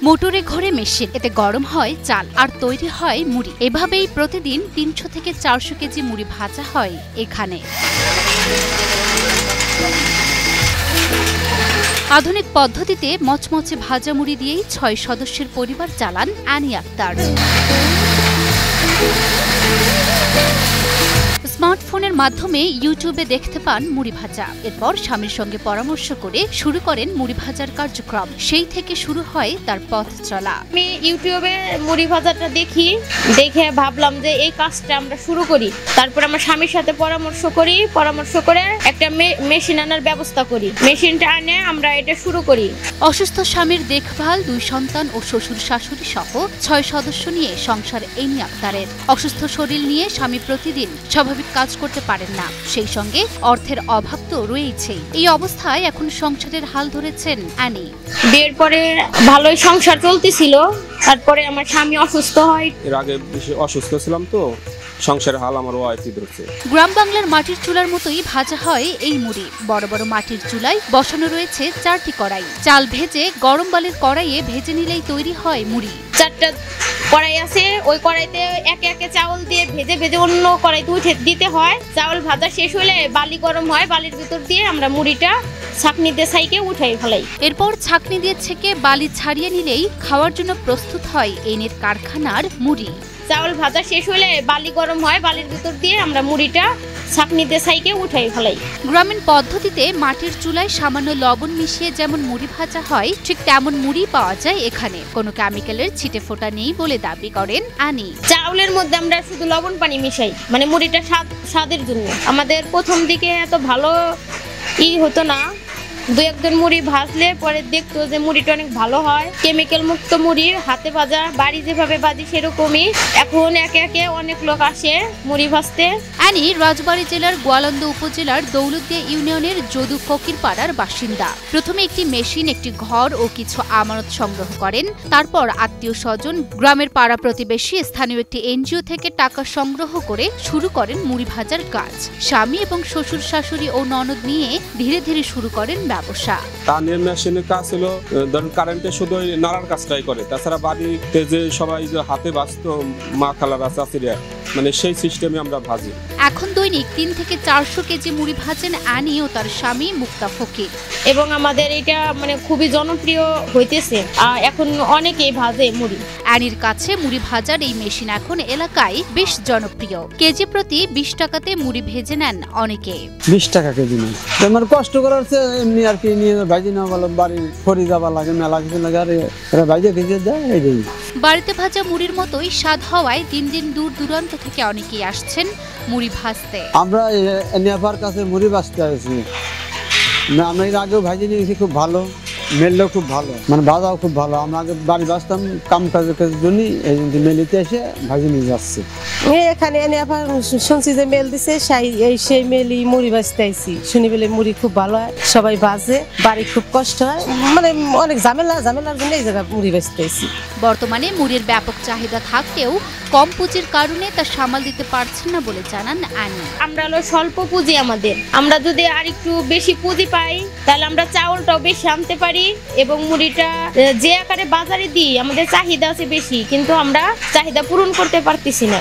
মোটরে ঘোরে মেশিন, এতে গরম হয় চাল আর তৈরি হয় মুড়ি। এভাবেই প্রতিদিন ৩০০ থেকে ৪০০ কেজি মুড়ি ভাজা হয় এখানে। আধুনিক পদ্ধতিতে মচমচে ভাজা মুড়ি দিয়েই ৬ সদস্যের পরিবার চালান অ্যানি আক্তার। স্মার্টফোনের মাধ্যমে ইউটিউবে দেখতে পান মুড়ি ভাজা। এরপর স্বামীর সঙ্গে পরামর্শ করে শুরু করেন মুড়ি ভাজার কার্যক্রম। সেই থেকে শুরু হয় তার পথ চলা। আমি ইউটিউবে মুড়ি ভাজাটা দেখে ভাবলাম যে এই কাজটা আমরা শুরু করি। তারপর আমার স্বামীর সাথে পরামর্শ করে একটা মেশিন আনার ব্যবস্থা করি। মেশিনটা আনে আমরা এটা শুরু করি। অসুস্থ স্বামীর দেখভাল, 2 সন্তান ও শ্বশুর শাশুড়ি সহ 6 সদস্য নিয়ে সংসার অ্যানি আক্তারের। অসুস্থ শরীর নিয়ে স্বামী প্রতিদিন স্বাভাবিক কাজ করতে পারেন না, সেই সঙ্গে অর্থের অভাব তো রয়েছেই। এই অবস্থায় এখন সংসারের হাল ধরেছেন অ্যানি। বিয়ের পরে ভালোই সংসার চলতেছিল, তারপরে আমার স্বামী অসুস্থ হয়। এর আগে অসুস্থ ছিলাম তো সংসারের হাল আমার ওয়াইফই ধরছে। গ্রাম বাংলার মাটির চুলার মতোই ভাজা হয় এই মুড়ি। বড় বড় মাটির চুলায় বসানো রয়েছে 4টি কড়াই। চাল ভেজে গরম বালির কড়াইয়ে ভেজে নিলেই তৈরি হয় মুড়ি। 4টা কড়াই আছে, ওই কড়াইতে একে একে চাউল দিয়ে ভেজে অন্য কড়াইতে উঠে দিতে হয়। চাউল ভাজা শেষ হলে বালি গরম হয়, বালির ভিতর দিয়ে আমরা মুড়িটা ছাঁকনিতে ছাইকে উঠাই ফেলাই। এরপর ছাঁকনি দিয়ে ছেঁকে বালি ছাড়িয়ে নিলেই খাওয়ার জন্য প্রস্তুত হয় এনের কারখানার মুড়ি। চাউল ভাজা শেষ হলে বালি গরম হয়, বালির ভিতর দিয়ে আমরা মুড়িটা ছাঁকনিতে ছাইকে উঠাই ফেলাই। গ্রামীণ পদ্ধতিতে মাটির চুলায় সামান্য লবণ মিশিয়ে যেমন মুড়ি ভাজা হয়, ঠিক তেমন মুড়ি পাওয়া যায় এখানে। কোনো কেমিক্যালের ছিটে ফোঁটা নেই বলে দাবি করেন অ্যানি। চাউলের মধ্যে আমরা শুধু লবণ পানি মিশাই, মানে মুড়িটা স্বাদের জন্য। আমাদের প্রথম দিকে এত ভালো হতো না, 2-1 মুড়ি ভাজলে পরে দেখতো যে মুড়িটা অনেক ভালো হয়। কেমিক্যাল মুক্ত মুড়ি, হাতে ভাজা, বাড়ি যেভাবে ভাজি সেরকমই। এখন একে একে অনেক লোক আসে মুড়ি ভাজতে। অ্যানি রাজবাড়ী জেলার গোয়ালন্দ উপজেলার দৌলতদিয়া ইউনিয়নের যদু ফকিরপাড়ার বাসিন্দা। প্রথমে একটি মেশিন, একটি ঘর ও কিছু আমানত সংগ্রহ করেন। তারপর আত্মীয় স্বজন, গ্রামের পাড়া প্রতিবেশী, স্থানীয় একটি এনজিও থেকে টাকা সংগ্রহ করে শুরু করেন মুড়ি ভাজার কাজ। স্বামী এবং শ্বশুর শাশুড়ি ও ননদ নিয়ে ধীরে ধীরে শুরু করেন ব্যবসা। টানের মেশিনের কাজ হলো ধরুন কারেন্টে শুধু নাড়ার কাজটাই করে, তাছাড়া বাড়িতে যে সবাই যে হাতে বাঁচত মা খালারা চাচিরা, মানে সেই সিস্টেমে আমরা ভাজি। এখন দৈনিক 3 থেকে 400 কেজি মুড়ি ভাজেন অ্যানি ও তার স্বামী মুক্তা ফকির। এবং আমাদের এটা মানে খুবই জনপ্রিয় হইতেছে, এখন অনেকেই ভাজে মুড়ি। অ্যানির কাছে মুড়ি ভাজার এই মেশিন এখন এলাকায় বেশ জনপ্রিয়। কেজি প্রতি 20 টাকাতে মুড়ি ভেজে নেন অনেকে। 20 টাকা কেজি নেই, আমার কষ্ট করার এমনি আর কি নিয়ে ভাজি না বলো, বাড়ি ফরি যাবার লাগে, মেলা কিছু লাগে, আর এরা ভাজে ভেজে দেয়। এই বাড়িতে ভাজা মুড়ির মতোই স্বাদ হওয়ায় দিন দিন দূর দূরান্ত থেকে অনেকেই আসছেন মুড়ি ভাজতে। আমরা নেপার কাছে মুড়ি ভাজতে আসছি, আমরা এর আগেও ভাজি নিয়েছি, খুব ভালো, মেললেও খুব ভালো, মানে ভাজাও খুব ভালো। আমরা আগে বাড়ি বাঁচতাম কাম কাজের জন্য, এই মেলিতে এসে ভাজি নিয়ে যাচ্ছে। এখানে এনে আবার শুনছি যে মেল দিছে, সেই মেলই মুড়ি ভাজতে আইছি। শুনি বলে মুড়ি খুব ভালো হয়, সবাই ভাজে, বাড়ি খুব কষ্ট হয়, মানে অনেক ঝামেলার জন্য এই জায়গায় মুড়ি ভাজতে আইছি। বর্তমানে মুড়ির ব্যাপক চাহিদা থাকলেও কম পুঁজির কারণে তা সামাল দিতে পারছেন না বলে জানান অ্যানি। আমরা হলো স্বল্প পুঁজি আমাদের, আমরা যদি আর একটু বেশি পুঁজি পাই তাহলে আমরা চাউলটাও বেশি আনতে পারি এবং মুড়িটা যে আকারে বাজারে দিই, আমাদের চাহিদা আছে বেশি, কিন্তু আমরা চাহিদা পূরণ করতে পারতেছি না।